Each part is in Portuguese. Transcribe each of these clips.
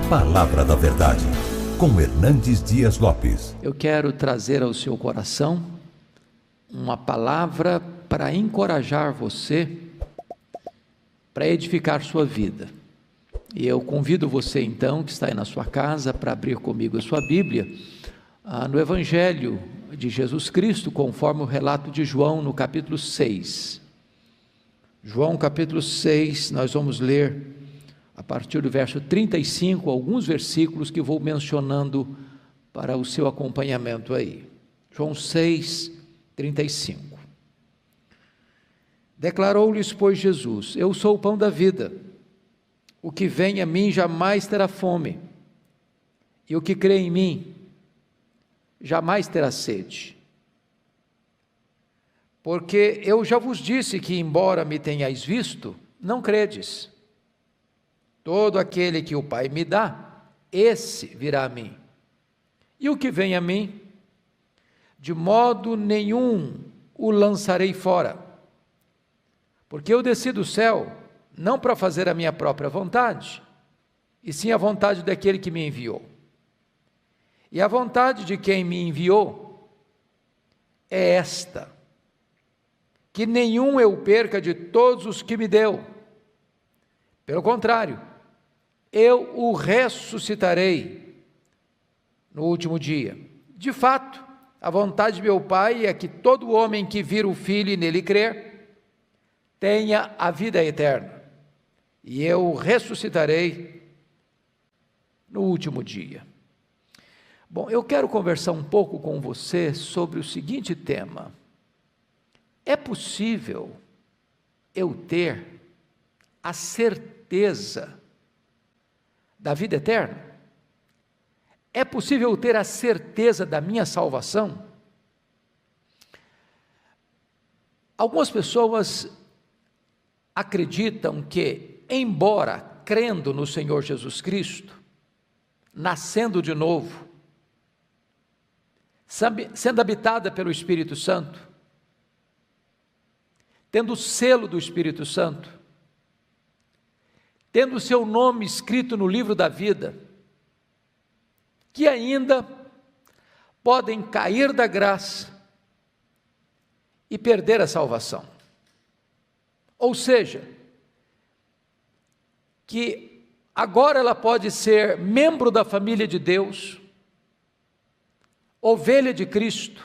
Palavra da Verdade, com Hernandes Dias Lopes. Eu quero trazer ao seu coração uma palavra para encorajar você, para edificar sua vida. E eu convido você então, que está aí na sua casa, para abrir comigo a sua Bíblia, no Evangelho de Jesus Cristo, conforme o relato de João, no capítulo 6. João capítulo 6, nós vamos ler a partir do verso 35, alguns versículos que vou mencionando para o seu acompanhamento aí. João 6, 35. Declarou-lhes, pois, Jesus: Eu sou o pão da vida. O que vem a mim jamais terá fome, e o que crê em mim jamais terá sede. Porque eu já vos disse que, embora me tenhais visto, não credes. Todo aquele que o Pai me dá, esse virá a mim. E o que vem a mim, de modo nenhum o lançarei fora. Porque eu desci do céu, não para fazer a minha própria vontade, e sim a vontade daquele que me enviou. E a vontade de quem me enviou é esta: que nenhum eu perca de todos os que me deu. Pelo contrário, eu o ressuscitarei no último dia. De fato, a vontade de meu Pai é que todo homem que vir o Filho e nele crer, tenha a vida eterna, e eu o ressuscitarei no último dia. Bom, eu quero conversar um pouco com você sobre o seguinte tema: é possível eu ter a certeza da vida eterna? É possível eu ter a certeza da minha salvação? Algumas pessoas acreditam que, embora crendo no Senhor Jesus Cristo, nascendo de novo, sendo habitada pelo Espírito Santo, tendo o selo do Espírito Santo, tendo o seu nome escrito no livro da vida, que ainda podem cair da graça e perder a salvação. Ou seja, que agora ela pode ser membro da família de Deus, ovelha de Cristo,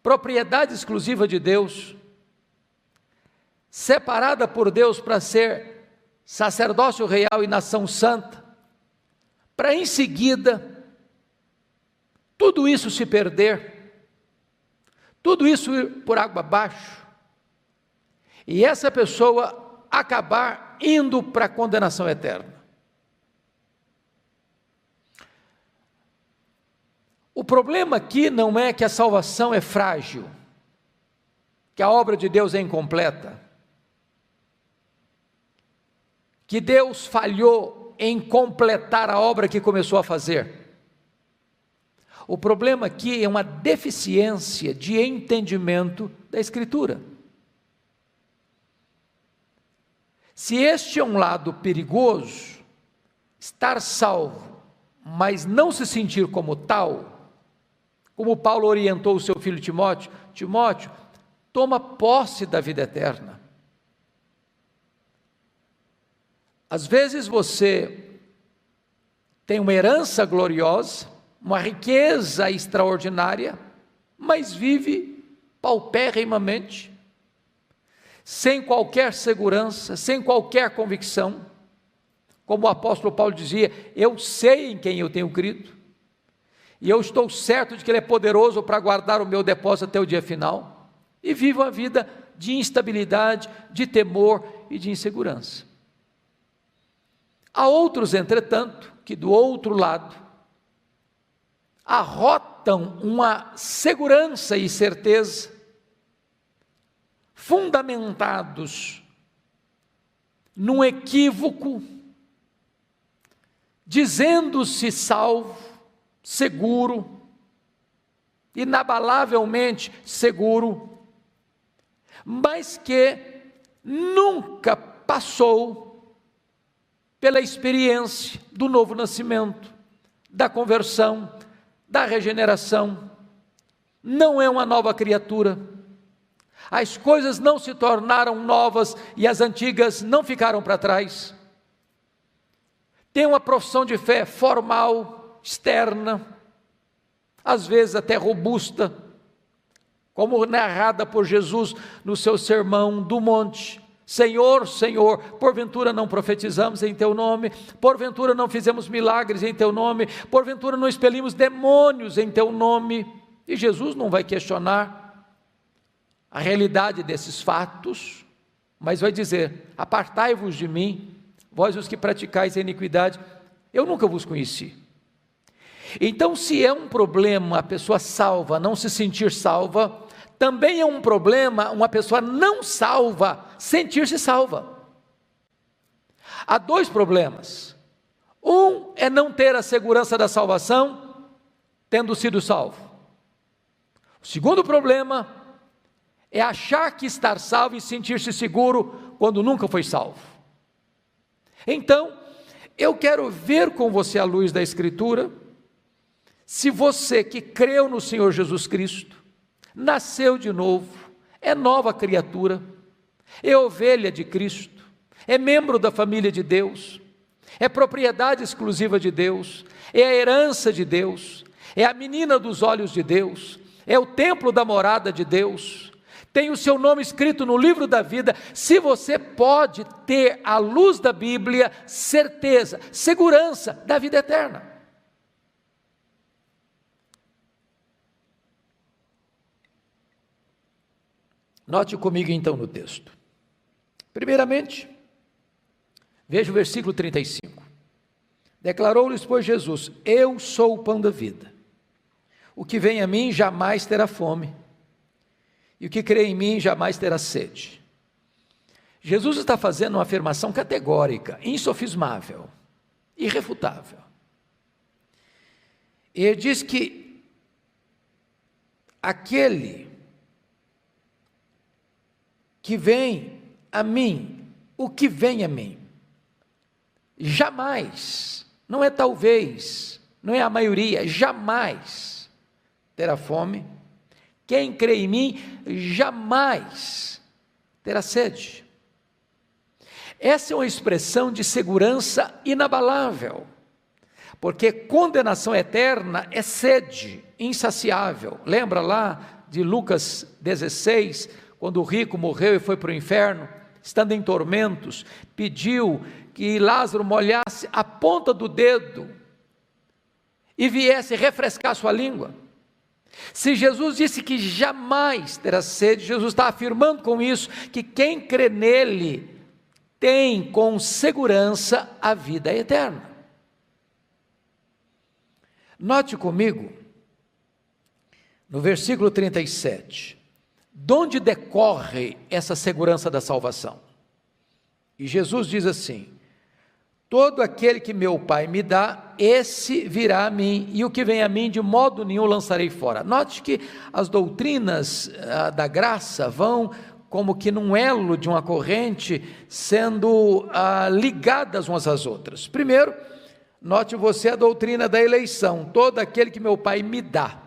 propriedade exclusiva de Deus, separada por Deus para ser sacerdócio real e nação santa, para em seguida tudo isso se perder, tudo isso ir por água abaixo, e essa pessoa acabar indo para a condenação eterna. O problema aqui não é que a salvação é frágil, que a obra de Deus é incompleta, que Deus falhou em completar a obra que começou a fazer. O problema aqui é uma deficiência de entendimento da Escritura. Se este é um lado perigoso, estar salvo, mas não se sentir como tal, como Paulo orientou o seu filho Timóteo: Timóteo, toma posse da vida eterna. Às vezes você tem uma herança gloriosa, uma riqueza extraordinária, mas vive paupérrimamente, sem qualquer segurança, sem qualquer convicção. Como o apóstolo Paulo dizia: eu sei em quem eu tenho crido, e eu estou certo de que Ele é poderoso para guardar o meu depósito até o dia final, e vivo uma vida de instabilidade, de temor e de insegurança. Há outros, entretanto, que do outro lado arrotam uma segurança e certeza, fundamentados num equívoco, dizendo-se salvo, seguro, inabalavelmente seguro, mas que nunca passou pela experiência do novo nascimento, da conversão, da regeneração. Não é uma nova criatura. As coisas não se tornaram novas e as antigas não ficaram para trás. Tem uma profissão de fé formal, externa, às vezes até robusta, como narrada por Jesus no seu sermão do monte. Senhor, Senhor, porventura não profetizamos em teu nome, porventura não fizemos milagres em teu nome, porventura não expelimos demônios em teu nome. E Jesus não vai questionar a realidade desses fatos, mas vai dizer: apartai-vos de mim, vós os que praticais a iniquidade, eu nunca vos conheci. Então, se é um problema a pessoa salva não se sentir salva, também é um problema uma pessoa não salva sentir-se salva. Há dois problemas. Um é não ter a segurança da salvação, tendo sido salvo. O segundo problema é achar que estar salvo e sentir-se seguro quando nunca foi salvo. Então, eu quero ver com você à luz da Escritura, se você que creu no Senhor Jesus Cristo, nasceu de novo, é nova criatura, é ovelha de Cristo, é membro da família de Deus, é propriedade exclusiva de Deus, é a herança de Deus, é a menina dos olhos de Deus, é o templo da morada de Deus, tem o seu nome escrito no livro da vida. Se você pode ter, à luz da Bíblia, certeza, segurança da vida eterna. Note comigo então no texto. Primeiramente, veja o versículo 35. Declarou-lhes, pois, Jesus: eu sou o pão da vida. O que vem a mim jamais terá fome, e o que crê em mim jamais terá sede. Jesus está fazendo uma afirmação categórica, insofismável, irrefutável. Ele diz que aquele que vem a mim, o que vem a mim, jamais, não é talvez, não é a maioria, jamais terá fome. Quem crê em mim, jamais terá sede. Essa é uma expressão de segurança inabalável, porque condenação eterna é sede insaciável. Lembra lá de Lucas 16, quando o rico morreu e foi para o inferno, estando em tormentos, pediu que Lázaro molhasse a ponta do dedo e viesse refrescar sua língua. Se Jesus disse que jamais terá sede, Jesus está afirmando com isso que quem crê nele tem com segurança a vida eterna. Note comigo, no versículo 37, de onde decorre essa segurança da salvação? E Jesus diz assim: todo aquele que meu Pai me dá, esse virá a mim, e o que vem a mim de modo nenhum lançarei fora. Note que as doutrinas da graça vão como que num elo de uma corrente, sendo ligadas umas às outras. Primeiro, note você a doutrina da eleição: todo aquele que meu Pai me dá.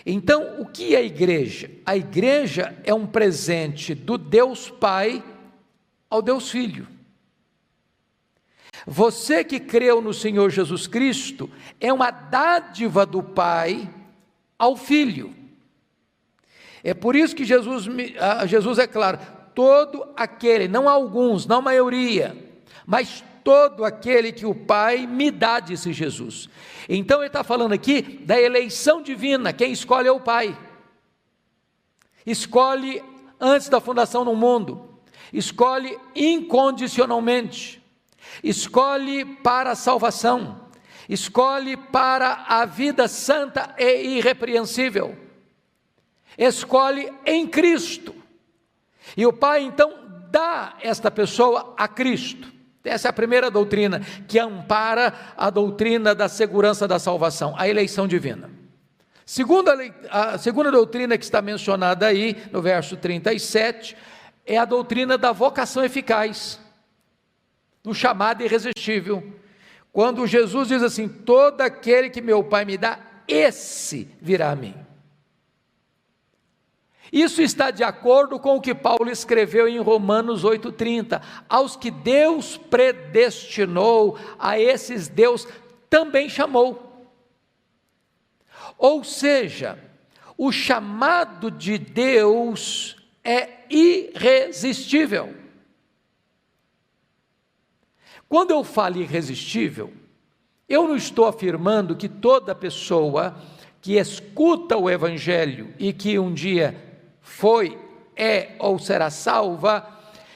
Então, o que é a igreja? A igreja é um presente do Deus Pai ao Deus Filho. Você que creu no Senhor Jesus Cristo é uma dádiva do Pai ao Filho. É por isso que Jesus é claro: todo aquele, não alguns, não maioria, mas todo aquele que o Pai me dá, disse Jesus. Então ele está falando aqui da eleição divina. Quem escolhe é o Pai. Escolhe antes da fundação do mundo, escolhe incondicionalmente, escolhe para a salvação, escolhe para a vida santa e irrepreensível, escolhe em Cristo, e o Pai então dá esta pessoa a Cristo. Essa é a primeira doutrina que ampara a doutrina da segurança da salvação, a eleição divina. A segunda doutrina que está mencionada aí, no verso 37, é a doutrina da vocação eficaz. no chamado irresistível. Quando Jesus diz assim: todo aquele que meu Pai me dá, esse virá a mim. Isso está de acordo com o que Paulo escreveu em Romanos 8,30. Aos que Deus predestinou, a esses Deus também chamou. Ou seja, o chamado de Deus é irresistível. Quando eu falo irresistível, eu não estou afirmando que toda pessoa que escuta o Evangelho e que um dia foi, é ou será salva,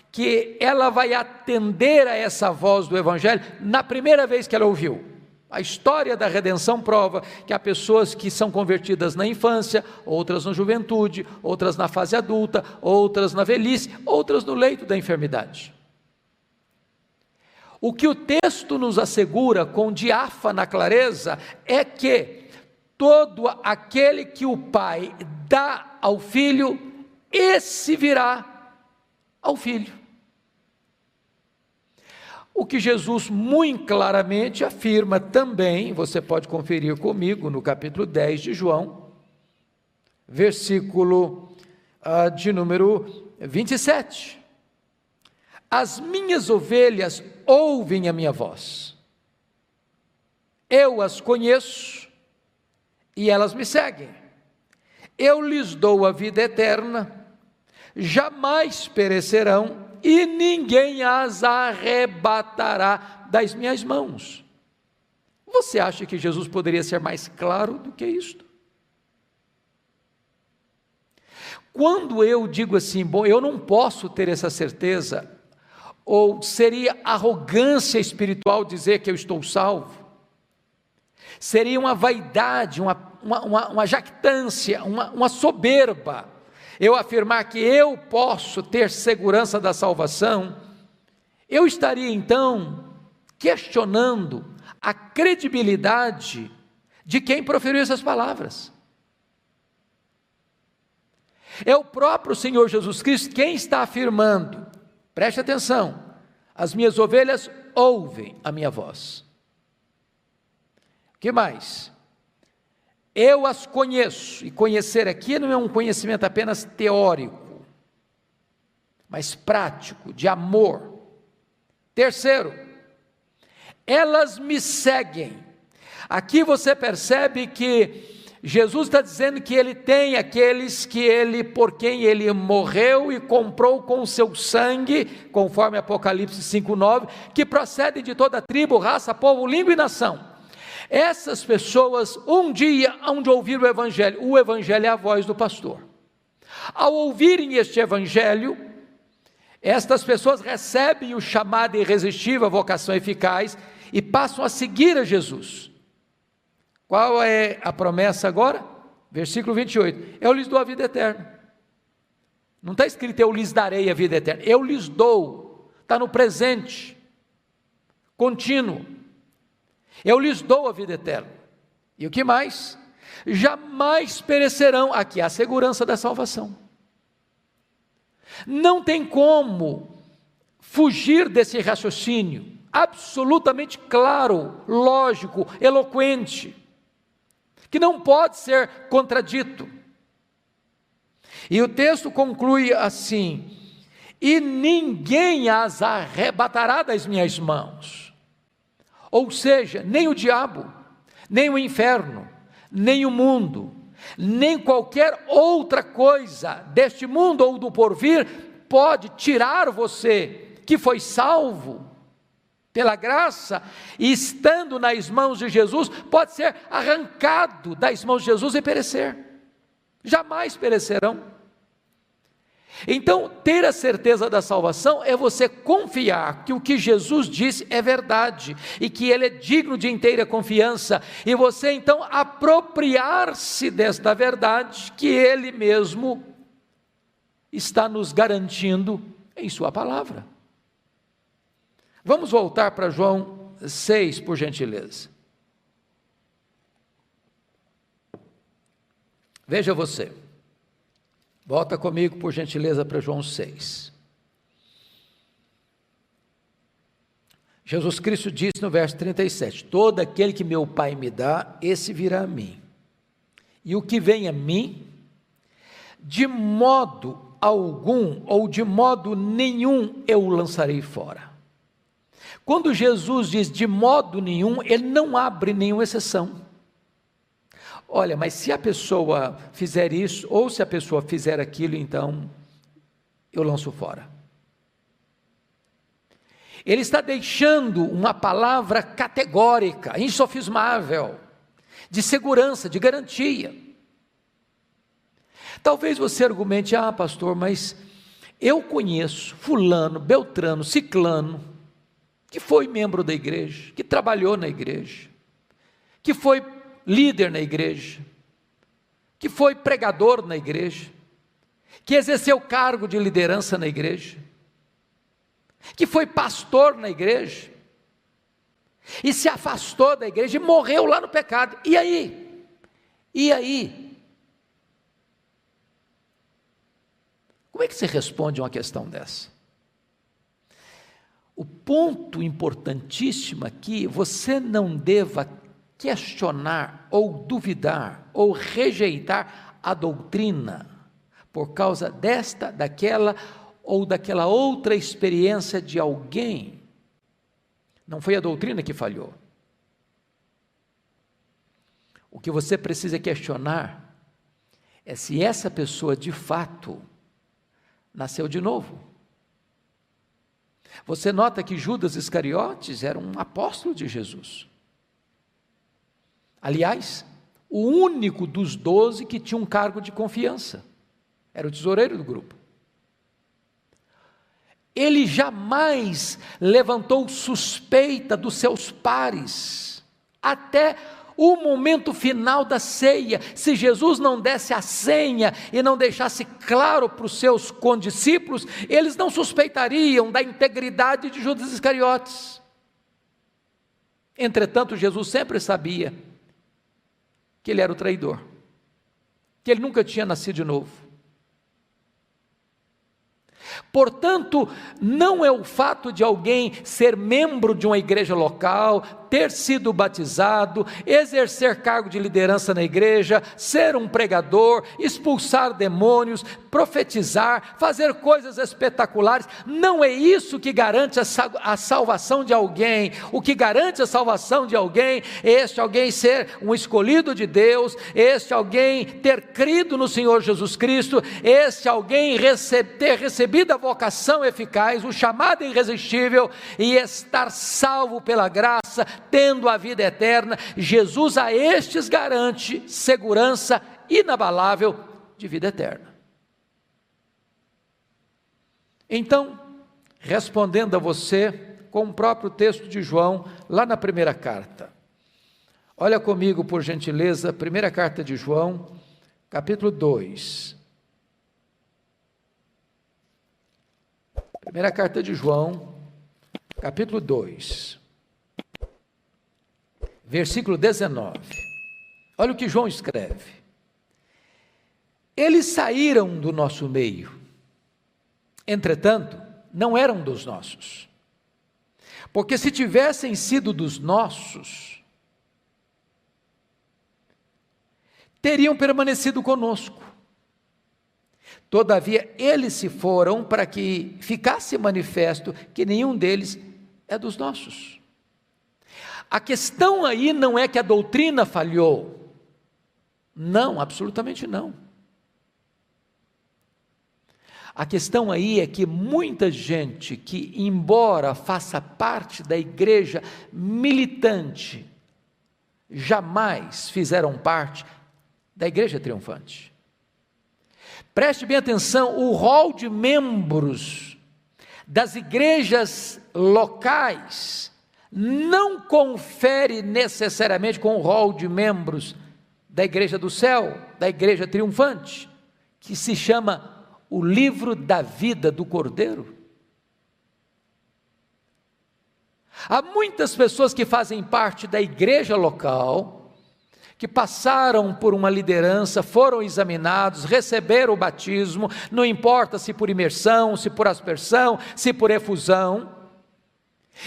que ela vai atender a essa voz do Evangelho na primeira vez que ela ouviu. A história da redenção prova que há pessoas que são convertidas na infância, outras na juventude, outras na fase adulta, outras na velhice, outras no leito da enfermidade. O que o texto nos assegura com diáfana clareza é que todo aquele que o Pai dá ao Filho, esse virá ao Filho. O que Jesus muito claramente afirma também, você pode conferir comigo no capítulo 10 de João, versículo de número 27. As minhas ovelhas ouvem a minha voz, eu as conheço e elas me seguem. Eu lhes dou a vida eterna, jamais perecerão e ninguém as arrebatará das minhas mãos. Você acha que Jesus poderia ser mais claro do que isto? Quando eu digo assim, bom, eu não posso ter essa certeza, ou seria arrogância espiritual dizer que eu estou salvo, seria uma vaidade, uma jactância, uma soberba, eu afirmar que eu posso ter segurança da salvação, eu estaria então questionando a credibilidade de quem proferiu essas palavras. É o próprio Senhor Jesus Cristo quem está afirmando, preste atenção, as minhas ovelhas ouvem a minha voz. O que mais? Eu as conheço, e conhecer aqui não é um conhecimento apenas teórico, mas prático, de amor. Terceiro, elas me seguem. Aqui você percebe que Jesus está dizendo que ele tem aqueles por quem ele morreu e comprou com o seu sangue, conforme Apocalipse 5,9, que procedem de toda tribo, raça, povo, língua e nação. Essas pessoas um dia hão de ouvir o Evangelho é a voz do pastor. Ao ouvirem este Evangelho, estas pessoas recebem o chamado irresistível, a vocação eficaz, e passam a seguir a Jesus. Qual é a promessa agora? Versículo 28, eu lhes dou a vida eterna. Não está escrito eu lhes darei a vida eterna, eu lhes dou, está no presente, contínuo. Eu lhes dou a vida eterna. E o que mais? Jamais perecerão. Aqui há a segurança da salvação. Não tem como fugir desse raciocínio, absolutamente claro, lógico, eloquente, que não pode ser contradito. E o texto conclui assim: e ninguém as arrebatará das minhas mãos. Ou seja, nem o diabo, nem o inferno, nem o mundo, nem qualquer outra coisa deste mundo ou do porvir pode tirar você, que foi salvo pela graça, e estando nas mãos de Jesus, pode ser arrancado das mãos de Jesus e perecer. Jamais perecerão. Então, ter a certeza da salvação é você confiar que o que Jesus disse é verdade e que Ele é digno de inteira confiança, e você então apropriar-se desta verdade que Ele mesmo está nos garantindo em Sua palavra. Vamos voltar para João 6, por gentileza. Veja você. Volta comigo, por gentileza, para João 6. Jesus Cristo disse no verso 37, todo aquele que meu Pai me dá, esse virá a mim, e o que vem a mim, de modo algum, ou de modo nenhum, eu o lançarei fora. Quando Jesus diz de modo nenhum, ele não abre nenhuma exceção. Olha, mas se a pessoa fizer isso, ou se a pessoa fizer aquilo, então eu lanço fora. Ele está deixando uma palavra categórica, insofismável, de segurança, de garantia. Talvez você argumente, pastor, mas eu conheço fulano, beltrano, ciclano, que foi membro da igreja, que trabalhou na igreja, que foi líder na igreja, que foi pregador na igreja, que exerceu cargo de liderança na igreja, que foi pastor na igreja, e se afastou da igreja e morreu lá no pecado. E aí? E aí? Como é que se responde a uma questão dessa? O ponto importantíssimo aqui, você não deva questionar ou duvidar ou rejeitar a doutrina por causa desta, daquela ou daquela outra experiência de alguém. Não foi a doutrina que falhou. O que você precisa questionar é se essa pessoa de fato nasceu de novo. Você nota que Judas Iscariotes era um apóstolo de Jesus. Aliás, o único dos 12 que tinha um cargo de confiança. Era o tesoureiro do grupo. Ele jamais levantou suspeita dos seus pares, até o momento final da ceia. Se Jesus não desse a senha e não deixasse claro para os seus condiscípulos, eles não suspeitariam da integridade de Judas Iscariotes. Entretanto, Jesus sempre sabia que ele era o traidor, que ele nunca tinha nascido de novo. Portanto, não é o fato de alguém ser membro de uma igreja local, ter sido batizado, exercer cargo de liderança na igreja, ser um pregador, expulsar demônios, profetizar, fazer coisas espetaculares. Não é isso que garante a salvação de alguém. O que garante a salvação de alguém é este alguém ser um escolhido de Deus, este alguém ter crido no Senhor Jesus Cristo, este alguém ter recebido a vocação eficaz, o chamado irresistível, e estar salvo pela graça, tendo a vida eterna. Jesus a estes garante segurança inabalável de vida eterna. Então, respondendo a você com o próprio texto de João, lá na primeira carta. Olha comigo, por gentileza, primeira carta de João, capítulo 2. Primeira carta de João, capítulo 2, versículo 19. Olha o que João escreve. Eles saíram do nosso meio, entretanto, não eram dos nossos. Porque se tivessem sido dos nossos, teriam permanecido conosco. Todavia, eles se foram para que ficasse manifesto que nenhum deles é dos nossos. A questão aí não é que a doutrina falhou. Não, absolutamente não. A questão aí é que muita gente que, embora faça parte da igreja militante, jamais fizeram parte da igreja triunfante. Preste bem atenção, o rol de membros das igrejas locais não confere necessariamente com o rol de membros da igreja do céu, da igreja triunfante, que se chama o livro da vida do Cordeiro. Há muitas pessoas que fazem parte da igreja local, que passaram por uma liderança, foram examinados, receberam o batismo, não importa se por imersão, se por aspersão, se por efusão,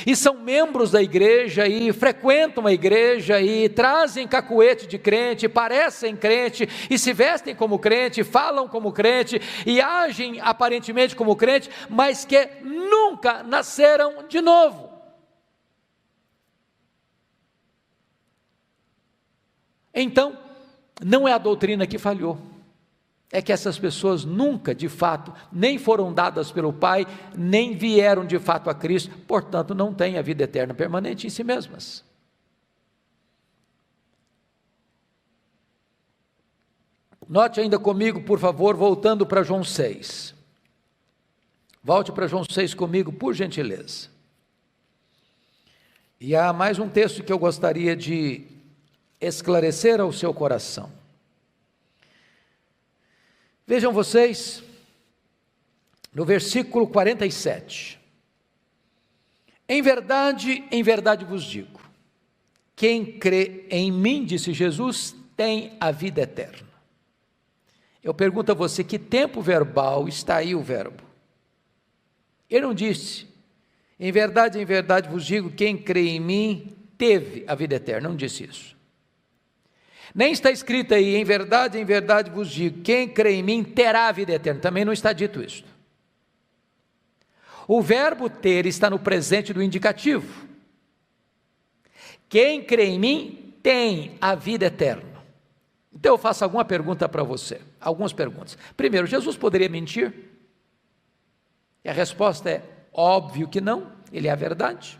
e são membros da igreja, e frequentam a igreja, e trazem cacuete de crente, parecem crente, e se vestem como crente, falam como crente, e agem aparentemente como crente, mas que nunca nasceram de novo. Então, não é a doutrina que falhou, é que essas pessoas nunca, de fato, nem foram dadas pelo Pai, nem vieram de fato a Cristo, portanto não têm a vida eterna permanente em si mesmas. Note ainda comigo, por favor, voltando para João 6. Volte para João 6 comigo, por gentileza. E há mais um texto que eu gostaria de esclarecer ao seu coração. Vejam vocês, no versículo 47, em verdade vos digo, quem crê em mim, disse Jesus, tem a vida eterna. Eu pergunto a você, que tempo verbal está aí o verbo? Ele não disse, em verdade vos digo, quem crê em mim, teve a vida eterna, não disse isso. Nem está escrito aí, em verdade vos digo, quem crê em mim terá a vida eterna, também não está dito isso. O verbo ter está no presente do indicativo. Quem crê em mim tem a vida eterna. Então eu faço alguma pergunta para você, algumas perguntas. Primeiro, Jesus poderia mentir? E a resposta é óbvio que não, ele é a verdade.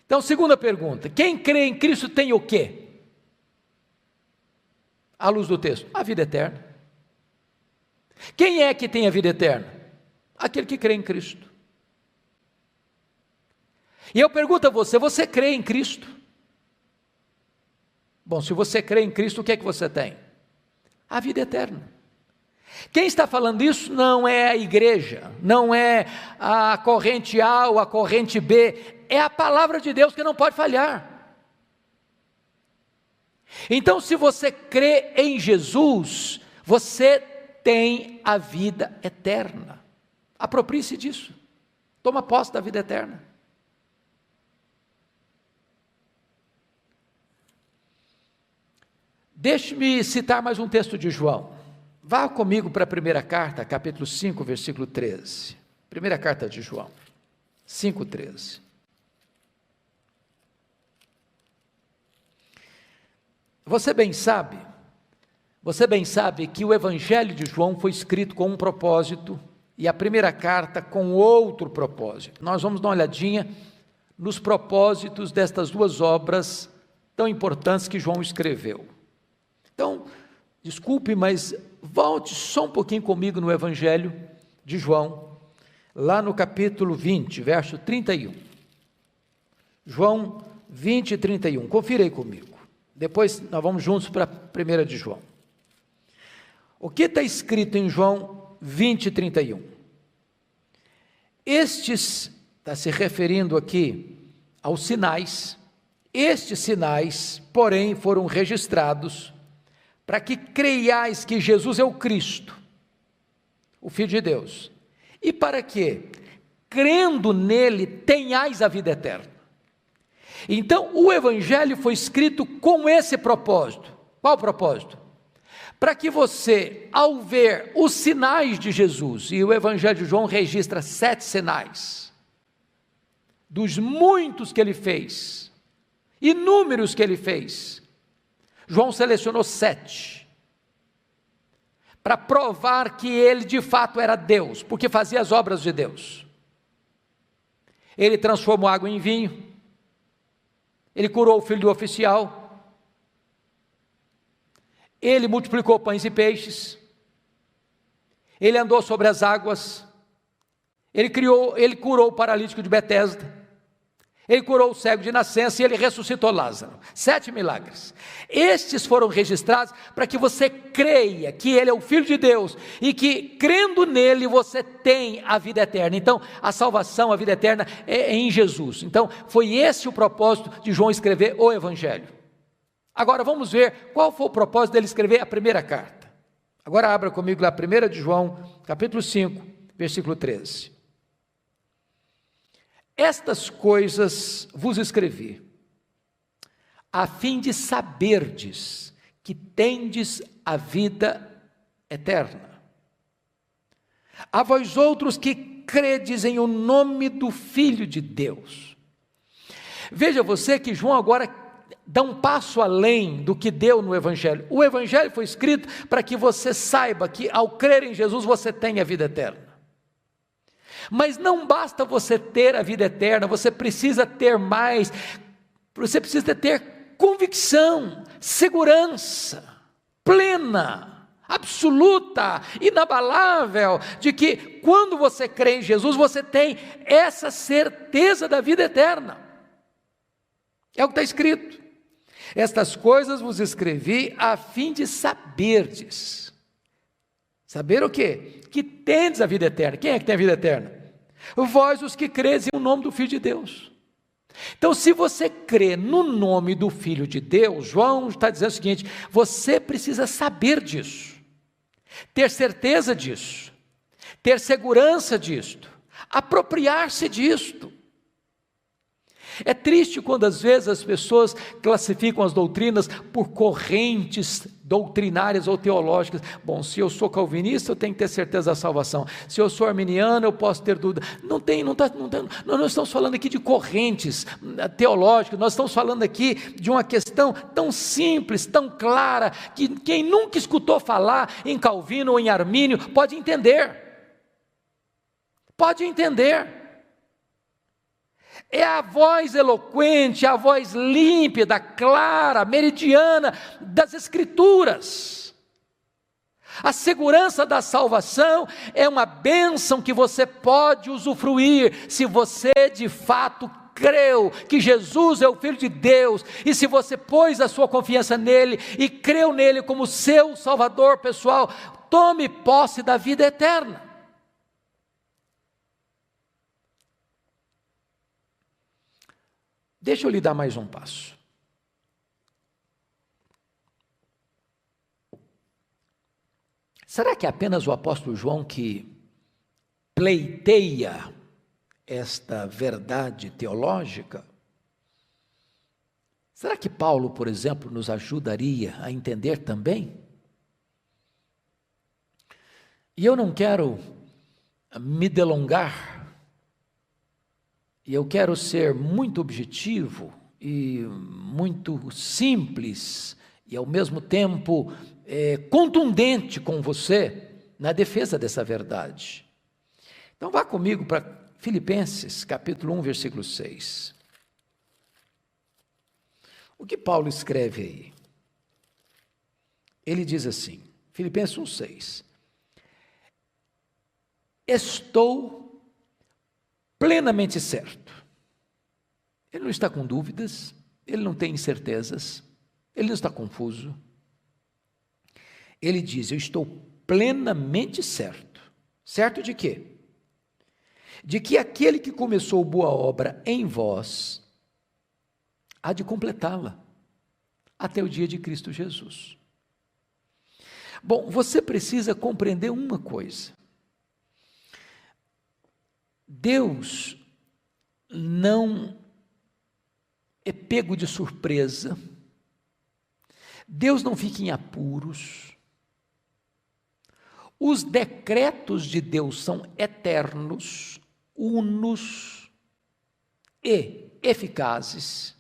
Então, segunda pergunta, quem crê em Cristo tem o quê? À luz do texto, a vida eterna. Quem é que tem a vida eterna? Aquele que crê em Cristo. E eu pergunto a você, você crê em Cristo? Bom, se você crê em Cristo, o que é que você tem? A vida eterna. Quem está falando isso não é a igreja, não é a corrente A ou a corrente B, é a palavra de Deus que não pode falhar. Então, se você crê em Jesus, você tem a vida eterna. Aproprie-se disso, toma posse da vida eterna. Deixe-me citar mais um texto de João. Vá comigo para a primeira carta, capítulo 5, versículo 13. Primeira carta de João, 5:13. Você bem sabe que o Evangelho de João foi escrito com um propósito e a primeira carta com outro propósito. Nós vamos dar uma olhadinha nos propósitos destas duas obras tão importantes que João escreveu. Então, desculpe, mas volte só um pouquinho comigo no Evangelho de João, lá no capítulo 20, verso 31. João 20, 31. Confira aí comigo. Depois nós vamos juntos para a primeira de João. O que está escrito em João 20, 31? Estes, está se referindo aqui aos sinais, estes sinais, porém, foram registrados para que creiais que Jesus é o Cristo, o Filho de Deus, e para que, crendo nele, tenhais a vida eterna. Então, o Evangelho foi escrito com esse propósito. Qual o propósito? Para que você, ao ver os sinais de Jesus, e o Evangelho de João registra 7 sinais, dos muitos que ele fez, inúmeros que ele fez, João selecionou 7, para provar que ele de fato era Deus, porque fazia as obras de Deus. Ele transformou água em vinho, ele curou o filho do oficial, ele multiplicou pães e peixes, ele andou sobre as águas, ele curou o paralítico de Betesda, ele curou o cego de nascença e ele ressuscitou Lázaro. 7 milagres. Estes foram registrados para que você creia que ele é o Filho de Deus e que, crendo nele, você tem a vida eterna. Então, a salvação, a vida eterna é em Jesus. Então, foi esse o propósito de João escrever o Evangelho. Agora, vamos ver qual foi o propósito dele escrever a primeira carta. Agora, abra comigo lá, 1 de João, capítulo 5, versículo 13. Estas coisas vos escrevi, a fim de saberdes que tendes a vida eterna. A vós outros que credes em o nome do Filho de Deus. Veja você que João agora dá um passo além do que deu no Evangelho. O Evangelho foi escrito para que você saiba que ao crer em Jesus você tem a vida eterna. Mas não basta você ter a vida eterna, você precisa ter mais, você precisa ter convicção, segurança plena, absoluta, inabalável, de que quando você crê em Jesus, você tem essa certeza da vida eterna. É o que está escrito. Estas coisas vos escrevi a fim de saberdes. Saber o quê? Que tendes a vida eterna. Quem é que tem a vida eterna? Vós os que credes no nome do Filho de Deus. Então, se você crê no nome do Filho de Deus, João está dizendo o seguinte: você precisa saber disso, ter certeza disso, ter segurança disto, apropriar-se disto. É triste quando às vezes as pessoas classificam as doutrinas por correntes doutrinárias ou teológicas. Bom, se eu sou calvinista, eu tenho que ter certeza da salvação. Se eu sou arminiano, eu posso ter dúvida. Nós não estamos falando aqui de correntes teológicas, nós estamos falando aqui de uma questão tão simples, tão clara, que quem nunca escutou falar em Calvino ou em Armínio pode entender. Pode entender. É a voz eloquente, a voz límpida, clara, meridiana das Escrituras. A segurança da salvação é uma bênção que você pode usufruir se você de fato creu que Jesus é o Filho de Deus, e se você pôs a sua confiança nele e creu nele como seu Salvador pessoal. Tome posse da vida eterna. Deixa eu lhe dar mais um passo. Será que é apenas o apóstolo João que pleiteia esta verdade teológica? Será que Paulo, por exemplo, nos ajudaria a entender também? E eu não quero me delongar, e eu quero ser muito objetivo e muito simples e ao mesmo tempo contundente com você na defesa dessa verdade. Então vá comigo para Filipenses capítulo 1, versículo 6. O que Paulo escreve aí? Ele diz assim, Filipenses 1, 6. Estou plenamente certo. Ele não está com dúvidas, ele não tem incertezas, ele não está confuso. Ele diz: eu estou plenamente certo. Certo de quê? De que aquele que começou boa obra em vós há de completá-la até o dia de Cristo Jesus. Bom, você precisa compreender uma coisa. Deus não é pego de surpresa, Deus não fica em apuros, os decretos de Deus são eternos, unos e eficazes.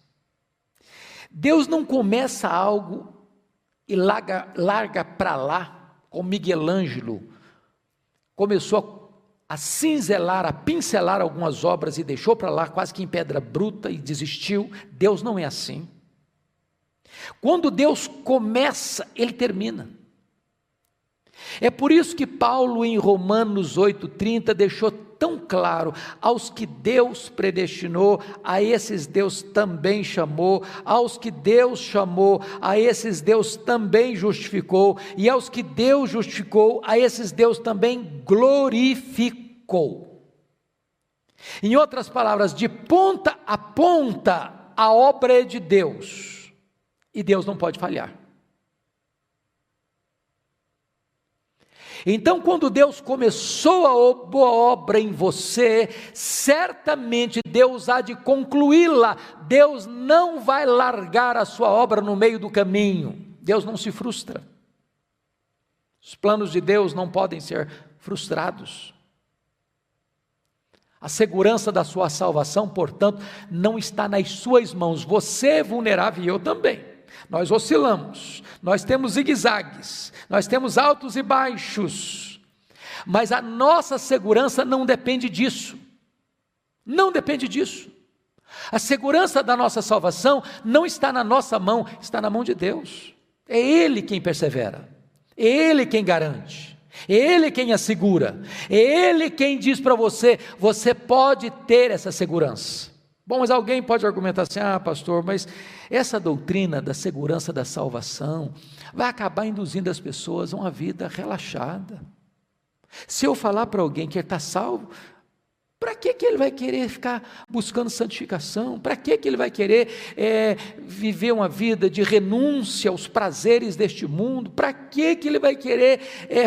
Deus não começa algo e larga para lá, como Miguel Ângelo começou a cinzelar, a pincelar algumas obras e deixou para lá quase que em pedra bruta e desistiu. Deus não é assim. Quando Deus começa, Ele termina. É por isso que Paulo em Romanos 8,30 deixou tão claro: aos que Deus predestinou, a esses Deus também chamou, aos que Deus chamou, a esses Deus também justificou, e aos que Deus justificou, a esses Deus também glorificou. Em outras palavras, de ponta a ponta, a obra é de Deus, e Deus não pode falhar. Então, quando Deus começou a boa obra em você, certamente Deus há de concluí-la. Deus não vai largar a sua obra no meio do caminho. Deus não se frustra. Os planos de Deus não podem ser frustrados. A segurança da sua salvação, portanto, não está nas suas mãos. Você é vulnerável e eu também. Nós oscilamos, nós temos zigue-zagues, nós temos altos e baixos, mas a nossa segurança não depende disso, não depende disso. A segurança da nossa salvação não está na nossa mão, está na mão de Deus. É Ele quem persevera, é Ele quem garante, é Ele quem assegura, é Ele quem diz para você, você pode ter essa segurança. Bom, mas alguém pode argumentar assim, pastor, mas essa doutrina da segurança da salvação vai acabar induzindo as pessoas a uma vida relaxada. Se eu falar para alguém que ele está salvo, para que ele vai querer ficar buscando santificação? Para que ele vai querer viver uma vida de renúncia aos prazeres deste mundo? Para que ele vai querer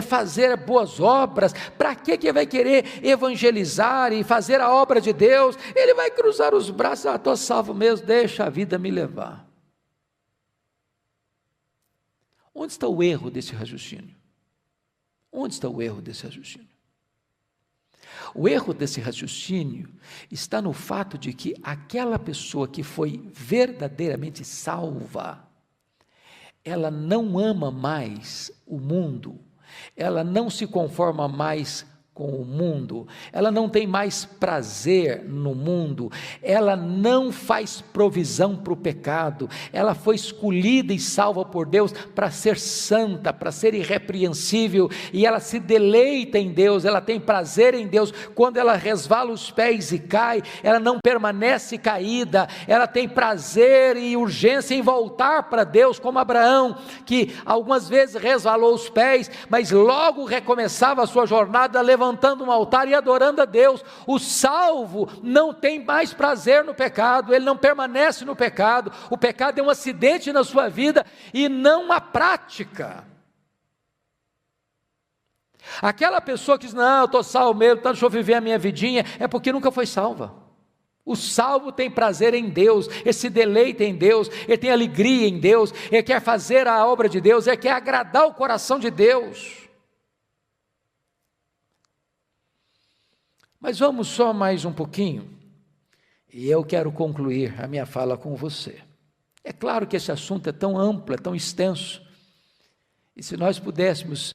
fazer boas obras? Para que ele vai querer evangelizar e fazer a obra de Deus? Ele vai cruzar os braços, estou salvo mesmo, deixa a vida me levar. Onde está o erro desse raciocínio? Onde está o erro desse raciocínio? O erro desse raciocínio está no fato de que aquela pessoa que foi verdadeiramente salva, ela não ama mais o mundo, ela não se conforma mais com o mundo, ela não tem mais prazer no mundo, ela não faz provisão para o pecado, ela foi escolhida e salva por Deus para ser santa, para ser irrepreensível, e ela se deleita em Deus, ela tem prazer em Deus. Quando ela resvala os pés e cai, ela não permanece caída, ela tem prazer e urgência em voltar para Deus, como Abraão, que algumas vezes resvalou os pés, mas logo recomeçava a sua jornada, levantando um altar e adorando a Deus. O salvo não tem mais prazer no pecado, ele não permanece no pecado, o pecado é um acidente na sua vida e não a prática. Aquela pessoa que diz, não, eu estou salvo mesmo, então deixa eu viver a minha vidinha, é porque nunca foi salva. O salvo tem prazer em Deus, ele se deleita em Deus, ele tem alegria em Deus, ele quer fazer a obra de Deus, ele quer agradar o coração de Deus. Mas vamos só mais um pouquinho, e eu quero concluir a minha fala com você. É claro que esse assunto é tão amplo, é tão extenso, e se nós pudéssemos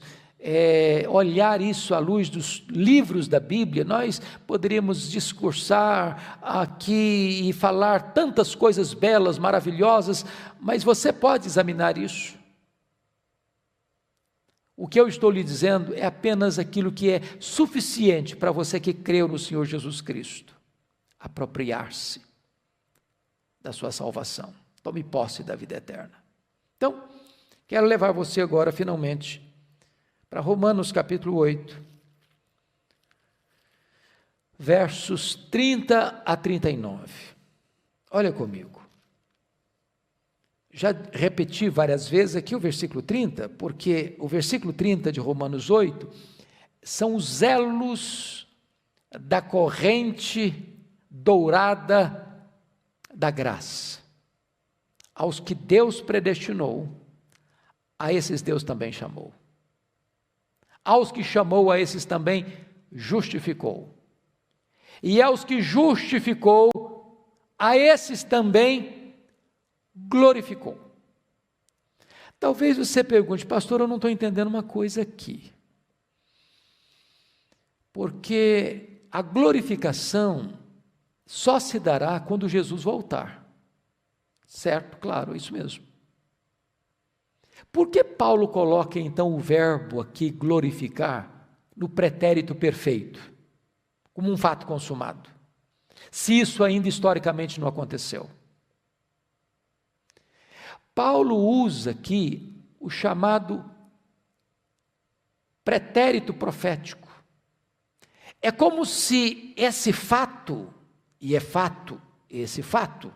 olhar isso à luz dos livros da Bíblia, nós poderíamos discursar aqui e falar tantas coisas belas, maravilhosas, mas você pode examinar isso. O que eu estou lhe dizendo é apenas aquilo que é suficiente para você que creu no Senhor Jesus Cristo. Apropriar-se da sua salvação. Tome posse da vida eterna. Então, quero levar você agora, finalmente, para Romanos capítulo 8, versos 30 a 39. Olha comigo. Já repeti várias vezes aqui o versículo 30, porque o versículo 30 de Romanos 8 são os elos da corrente dourada da graça. Aos que Deus predestinou, a esses Deus também chamou. Aos que chamou, a esses também justificou. E aos que justificou, a esses também glorificou. Talvez você pergunte, pastor, eu não estou entendendo uma coisa aqui. Porque a glorificação só se dará quando Jesus voltar. Certo? Claro, isso mesmo. Por que Paulo coloca então o verbo aqui, glorificar, no pretérito perfeito, como um fato consumado, se isso ainda historicamente não aconteceu? Paulo usa aqui o chamado pretérito profético. É como se esse fato, e é fato, esse fato,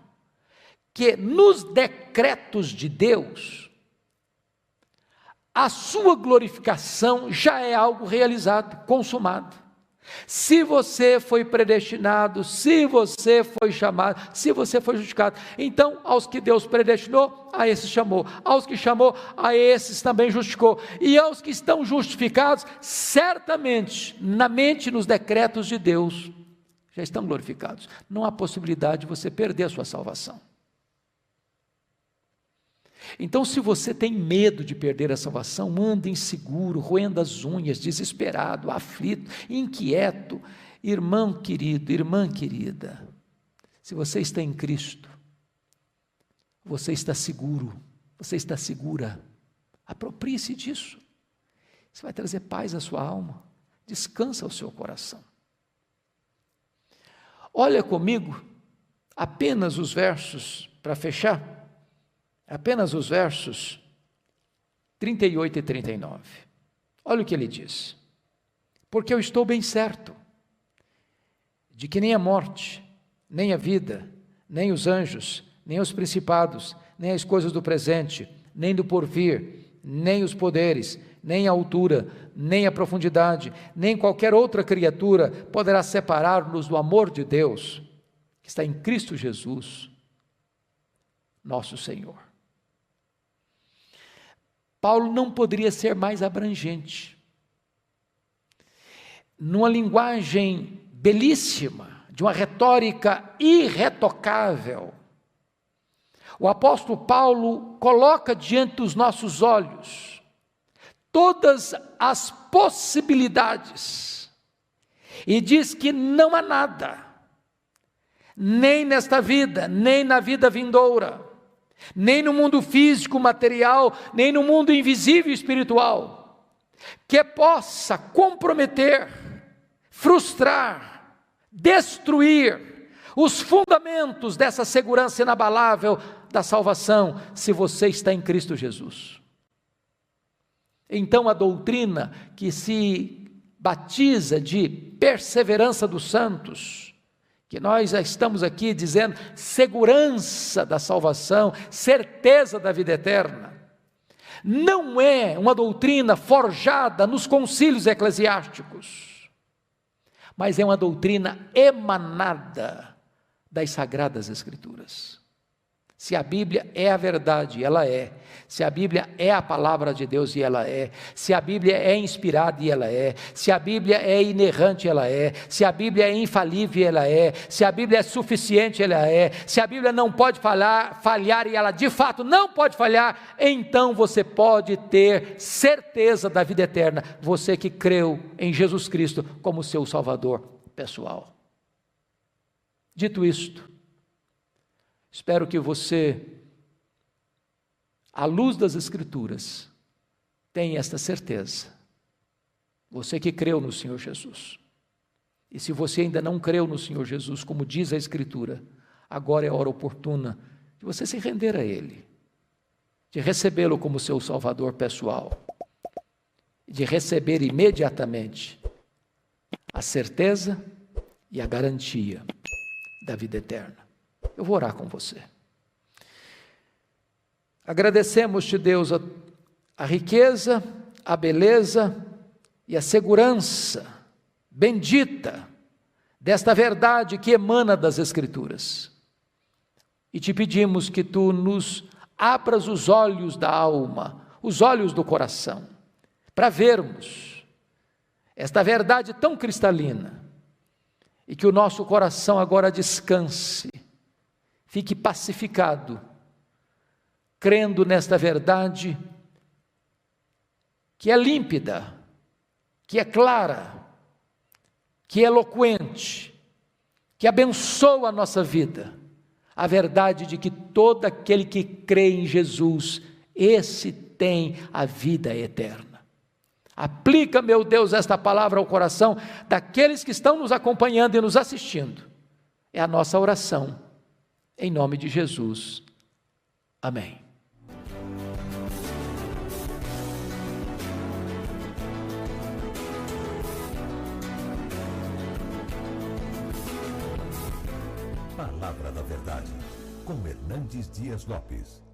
que nos decretos de Deus, a sua glorificação já é algo realizado, consumado. Se você foi predestinado, se você foi chamado, se você foi justificado, então aos que Deus predestinou, a esses chamou, aos que chamou, a esses também justificou, e aos que estão justificados, certamente, na mente, nos decretos de Deus, já estão glorificados. Não há possibilidade de você perder a sua salvação. Então, se você tem medo de perder a salvação, anda inseguro, roendo as unhas, desesperado, aflito, inquieto, irmão querido, irmã querida, se você está em Cristo, você está seguro, você está segura, aproprie-se disso, isso vai trazer paz à sua alma, descansa o seu coração. Olha comigo, apenas os versos, para fechar, apenas os versos 38 e 39. Olha o que ele diz: porque eu estou bem certo de que nem a morte, nem a vida, nem os anjos, nem os principados, nem as coisas do presente, nem do porvir, nem os poderes, nem a altura, nem a profundidade, nem qualquer outra criatura poderá separar-nos do amor de Deus, que está em Cristo Jesus, nosso Senhor. Paulo não poderia ser mais abrangente. Numa linguagem belíssima, de uma retórica irretocável, o apóstolo Paulo coloca diante dos nossos olhos todas as possibilidades e diz que não há nada, nem nesta vida, nem na vida vindoura, nem no mundo físico, material, nem no mundo invisível espiritual, que possa comprometer, frustrar, destruir os fundamentos dessa segurança inabalável da salvação, se você está em Cristo Jesus. Então a doutrina que se batiza de perseverança dos santos, que nós já estamos aqui dizendo segurança da salvação, certeza da vida eterna, não é uma doutrina forjada nos concílios eclesiásticos, mas é uma doutrina emanada das Sagradas Escrituras. Se a Bíblia é a verdade, ela é. Se a Bíblia é a palavra de Deus, e ela é. Se a Bíblia é inspirada, e ela é. Se a Bíblia é inerrante, ela é. Se a Bíblia é infalível, ela é. Se a Bíblia é suficiente, ela é. Se a Bíblia não pode falhar, e ela de fato não pode falhar, então você pode ter certeza da vida eterna, você que creu em Jesus Cristo como seu Salvador pessoal. Dito isto, espero que você, à luz das Escrituras, tenha esta certeza. Você que creu no Senhor Jesus. E se você ainda não creu no Senhor Jesus, como diz a Escritura, agora é a hora oportuna de você se render a Ele, de recebê-lo como seu Salvador pessoal, de receber imediatamente a certeza e a garantia da vida eterna. Eu vou orar com você. Agradecemos-te, Deus, a riqueza, a beleza e a segurança bendita desta verdade que emana das Escrituras. E te pedimos que tu nos abras os olhos da alma, os olhos do coração, para vermos esta verdade tão cristalina, e que o nosso coração agora descanse, fique pacificado, crendo nesta verdade, que é límpida, que é clara, que é eloquente, que abençoa a nossa vida, a verdade de que todo aquele que crê em Jesus, esse tem a vida eterna. Aplica, meu Deus, esta palavra ao coração daqueles que estão nos acompanhando e nos assistindo. É a nossa oração, em nome de Jesus. Amém. Palavra da Verdade, com Hernandes Dias Lopes.